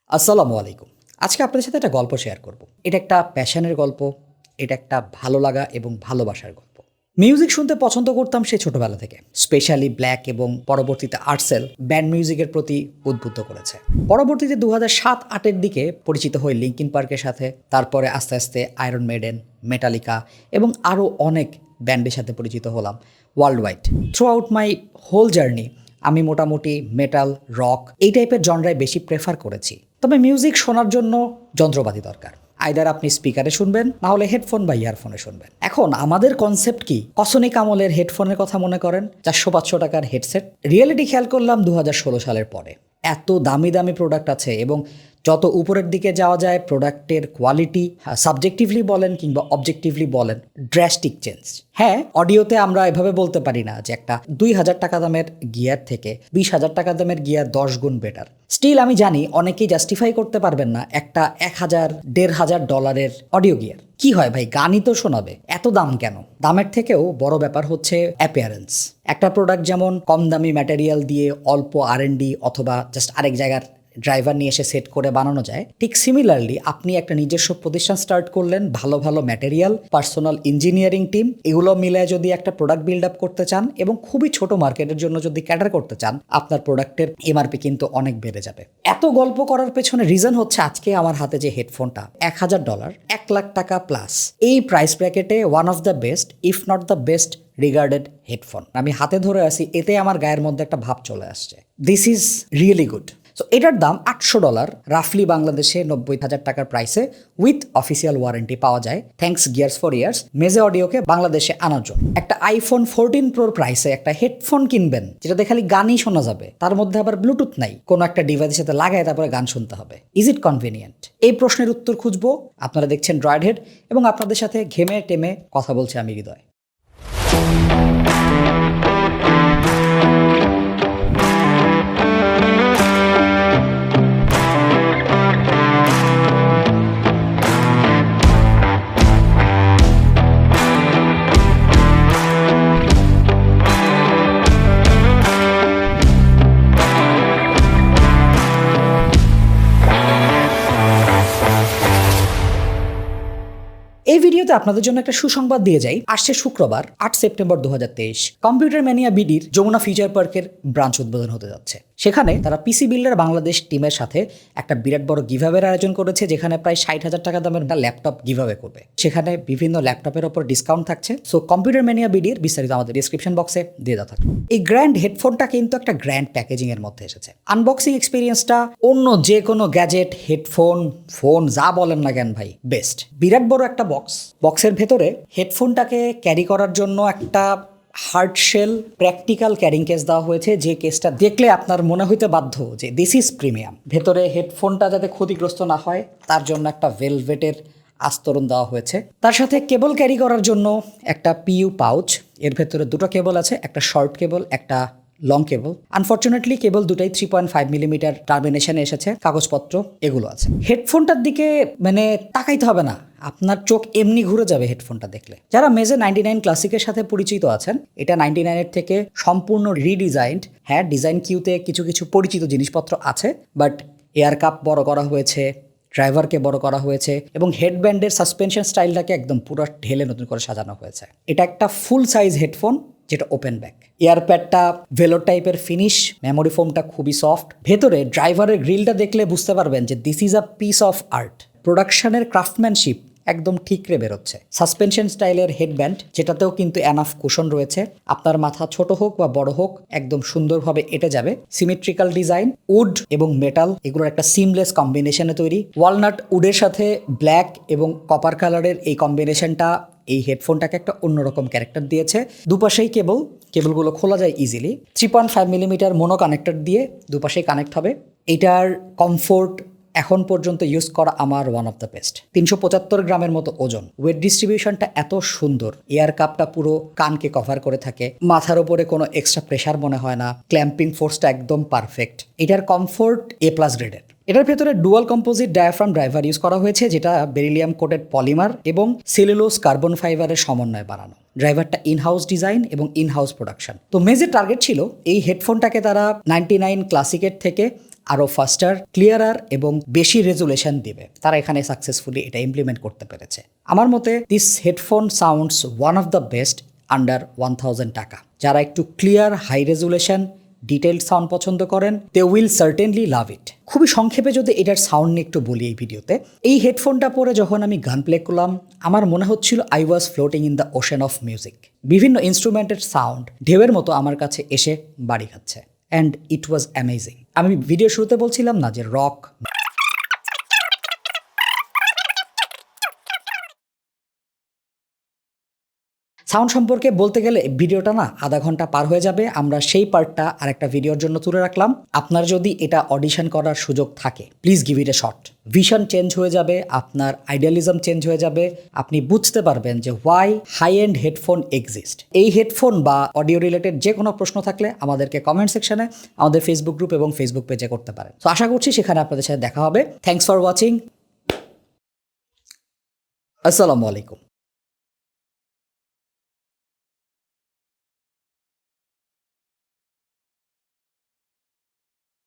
আসসালামু আলাইকুম। আজকে আপনাদের সাথে একটা গল্প শেয়ার করব। এটা একটা প্যাশনের গল্প, এটা একটা ভালো লাগা এবং ভালোবাসার গল্প। মিউজিক শুনতে পছন্দ করতাম সেই ছোটবেলা থেকে। স্পেশালি ব্ল্যাক এবং পরবর্তীতে আর্টসেল ব্যান্ড মিউজিকের প্রতি উদ্বুদ্ধ করেছে। পরবর্তীতে 2007-08 দিকে পরিচিত হই লিঙ্কিন পার্কের সাথে, তারপরে আস্তে আস্তে আয়রন মেডেন, মেটালিকা এবং আরও অনেক ব্যান্ডের সাথে পরিচিত হলাম world wide. Throughout my whole journey আমি মোটামুটি মেটাল, রক এই টাইপের জনরায় বেশি প্রেফার করেছি। তবে মিউজিক শোনার জন্য যন্ত্রপাতি দরকার। আইদার আপনি স্পিকারে শুনবেন, না হলে হেডফোন বা ইয়ারফোনে শুনবেন। এখন আমাদের কনসেপ্ট কি? কসনিক আমলের হেডফোনের কথা মনে করেন, 400-500 টাকার হেডসেট। রিয়েলিটি খেয়াল করলাম 2016 সালের পরে এত দামি দামি প্রোডাক্ট আছে এবং যত উপরের দিকে যাওয়া যায় প্রোডাক্টের কোয়ালিটি, সাবজেক্টিভলি বলেন কিংবা অবজেক্টিভলি বলেন, ড্রাস্টিক চেঞ্জ। হ্যাঁ, অডিওতে আমরা এভাবে বলতে পারি না যে একটা 2000 টাকা দামের গিয়ার থেকে 20,000 টাকা দামের গিয়ার 10 গুণ বেটার। স্টিল আমি জানি অনেকেই জাস্টিফাই করতে পারবেন না একটা 1000-1500 ডলারের অডিও গিয়ার। কি হয় ভাই, গানই তো শোনাবে, এত দাম কেন? দামের থেকেও বড় ব্যাপার হচ্ছে অ্যাপিয়ারেন্স। একটা প্রোডাক্ট যেমন কম দামি ম্যাটেরিয়াল দিয়ে অল্প R&D অথবা জাস্ট আরেক জায়গার ড্রাইভার নিয়ে এসে সেট করে বানানো যায়, ঠিক সিমিলারলি আপনি একটা নিজস্ব প্রতিষ্ঠান স্টার্ট করলেন, ভালো ভালো ম্যাটেরিয়াল, পার্সোনাল ইঞ্জিনিয়ারিং টিম, এগুলো মিলে যদি একটা প্রোডাক্ট বিল্ড আপ করতে চান এবং খুবই ছোট মার্কেটের জন্য যদি ক্যাটার করতে চান, আপনার প্রোডাক্টের এমআরপি কিন্তু অনেক বেড়ে যাবে। এত গল্প করার পেছনে রিজন হচ্ছে আজকে আমার হাতে যে হেডফোনটা, $1,000, 1 লাখ টাকা প্লাস, এই প্রাইস ব্র্যাকেটে one of the best, if not the best regarded headphone আমি হাতে ধরে আছি। এতে আমার গায়ের মধ্যে একটা ভাব চলে আসছে, this is really good. So এটার দাম $800, রাফলি বাংলাদেশে 90,000 টাকার প্রাইসে উইথ অফিসিয়াল ওয়ারেন্টি পাওয়া যায়, থ্যাঙ্কস গিয়ার্স ফর ইয়ার্স মেজে অডিওকে বাংলাদেশে আনার জন্য। একটা আইফোন 14 প্রোর প্রাইসে একটা হেডফোন কিনবেন যেটাতে খালি গানই শোনা যাবে, তার মধ্যে আবার ব্লুটুথ নাই, কোনো একটা ডিভাইসের সাথে লাগায় তারপরে গান শুনতে হবে। Is it convenient? এই প্রশ্নের উত্তর খুঁজবো। আপনারা দেখছেন ড্রয়েড হেড এবং আপনাদের সাথে ঘেমে টেমে কথা বলছে আমি হৃদয়। এই ভিডিওতে আপনাদের জন্য একটা সুসংবাদ দিয়ে যাই। আসছে শুক্রবার 8 সেপ্টেম্বর 2023 কম্পিউটার ম্যানিয়া বিডির যমুনা ফিউচার পার্কের ব্রাঞ্চ উদ্বোধন হতে যাচ্ছে। সেখানে তারা পিসি বিল্ডার বাংলাদেশ টিমের সাথে একটা বিরাট বড় গিভঅ্যাওয়ের আয়োজন করেছে, যেখানে প্রায় 60,000 টাকা দামের ল্যাপটপ গিভঅ্যাওয়ে করবে। সেখানে বিভিন্ন ল্যাপটপের ওপর ডিসকাউন্ট থাকছে। সো কম্পিউটার ম্যানিয়া বিডির বিস্তারিত আমাদের ডিসক্রিপশন বক্সে দিয়ে দেওয়া থাকবে। এই গ্র্যান্ড হেডফোনটা কিন্তু একটা গ্র্যান্ড প্যাকেজিং এর মধ্যে এসেছে। আনবক্সিং এক্সপিরিয়েন্সটা অন্য যে কোনো গ্যাজেট, হেডফোন, ফোন যা বলেন না কেন ভাই, বেস্ট। বিরাট বড় একটা বক্সের ভেতরে হেডফোনটাকে ক্যারি করার জন্য একটা hard shell practical carrying case দেওয়া হয়েছে, যে কেসটা দেখলে আপনার মনে হইতে বাধ্য যে দিস ইজ প্রিমিয়াম। ভেতরে হেডফোনটা যাতে ক্ষতিগ্রস্ত না হয় তার জন্য একটা ভেলভেটের আস্তরণ দেওয়া হয়েছে। তার সাথে কেবল ক্যারি করার জন্য একটা পিইউ পাউচ, এর ভেতরে দুটো কেবল আছে, একটা শর্ট কেবল, একটা লং কেবল। আনফর্চুনেটলি কেবল দুটাই 3.5 মিলিমিটার টার্মিনেশনে এসেছে, কাগজপত্র এগুলো আছে। হেডফোনটার দিকে মানে তাকাইতে হবে না, আপনার চোখ এমনি ঘুরে যাবে হেডফোনটা দেখলে। যারা মেজে 99 ক্লাসিকের সাথে পরিচিত আছেন, এটা 99-এর থেকে সম্পূর্ণ রিডিজাইনড। হ্যাঁ, ডিজাইন কিউতে কিছু কিছু পরিচিত জিনিসপত্র আছে, বাট এয়ার কাপ বড় করা হয়েছে, ড্রাইভারকে বড় করা হয়েছে এবং হেডব্যান্ডের সাসপেনশন স্টাইলটাকে একদম পুরো ঢেলে নতুন করে সাজানো হয়েছে। এটা একটা ফুল সাইজ হেডফোন যেটা ওপেন ব্যাক। এয়ারপ্যাডটা ভেলোর টাইপের ফিনিশ, মেমোরি ফোমটা খুবই সফট। ভেতরে ড্রাইভারের গ্রিলটা দেখলে বুঝতে পারবেন যে this is a piece of art. প্রোডাকশনের ক্রাফটম্যানশিপ একদম ঠিকরে বেরোচ্ছে। সাসপেনশন স্টাইলের হেডব্যান্ড, যেটাতেও কিন্তু এনাফ কুশন রয়েছে। আপনার মাথা ছোট হোক বা বড় হোক একদম সুন্দরভাবে এঁটে যাবে। সিমেট্রিক্যাল ডিজাইন, উড এবং মেটাল এগুলোর একটা সিমলেস কম্বিনেশনে তৈরি। ওয়ালনাট উডের সাথে ব্ল্যাক এবং কপার কালারের এই কম্বিনেশনটা এই হেডফোনটাকে একটা অন্যরকম ক্যারেক্টার দিয়েছে। দুপাশেই কেবলগুলো খোলা যায় ইজিলি। 3.5 মিলিমিটার মোনো কানেক্টর দিয়ে দুপাশেই কানেক্ট হবে। এটার কমফোর্ট এখন পর্যন্ত ইউজ করা আমার ওয়ান অফ দ্য বেস্ট। 375 গ্রামের মতো ওজন। ওয়েট ডিস্ট্রিবিউশনটা এত সুন্দর, এয়ার কাপটা পুরো কানকে কভার করে থাকে, মাথার উপরে কোনো এক্সট্রা প্রেশার মনে হয় না, ক্ল্যাম্পিং ফোর্সটা একদম পারফেক্ট। এটার কমফোর্ট A+ গ্রেডের। এটার ভেতরে dual composite diaphragm driver use করা হয়েছে, যেটা বেরিলিয়াম কোটেড পলিমার এবং সেলুলোজ কার্বন ফাইবারের সমন্বয়ে বানানো। ড্রাইভারটা ইনহাউস ডিজাইন এবং ইনহাউস প্রোডাকশন। তো মেজের টার্গেট ছিল এই হেডফোনটাকে তারা 99 ক্লাসিকের থেকে আরও ফাস্টার, ক্লিয়ারার এবং বেশি রেজুলেশন দিবে। তারা এখানে সাকসেসফুলি এটা ইমপ্লিমেন্ট করতে পেরেছে। আমার মতে this headphone sounds one of the best under 1000 টাকা। যারা একটু clear, high resolution, detailed sound পছন্দ করেন, দে উইল সার্টেনলি লাভ ইট। খুবই সংক্ষেপে যদি এটার সাউন্ড নিয়ে একটু বলি এই ভিডিওতে, এই হেডফোনটা পরে যখন আমি গান প্লে করলাম, আমার মনে হচ্ছিল I was floating in the ocean of music. বিভিন্ন ইনস্ট্রুমেন্টের সাউন্ড ঢেউয়ের মতো আমার কাছে এসে বাড়ি খাচ্ছে, অ্যান্ড ইট ওয়াজ অ্যামেজিং। আমি ভিডিও শুরুতে বলছিলাম না যে রক, সাউন্ড সম্পর্কে বলতে গেলে ভিডিওটা না আধা ঘন্টা পার হয়ে যাবে। আমরা সেই পার্টটা আরেকটা ভিডিওর জন্য তুলে রাখলাম। আপনার যদি এটা অডিশন করার সুযোগ থাকে, please give it A shot. Vision change হয়ে যাবে, আপনার আইডিয়ালিজম চেঞ্জ হয়ে যাবে। আপনি বুঝতে পারবেন যে why high end headphone exist. এই হেডফোন বা অডিও রিলেটেড যে কোনো প্রশ্ন থাকলে আমাদেরকে কমেন্ট সেকশনে, আমাদের ফেসবুক গ্রুপ এবং ফেসবুক পেজে করতে পারেন। তো আশা করছি সেখানে আপনাদের সাথে দেখা হবে। Thanks for watching. আসসালামু আলাইকুম।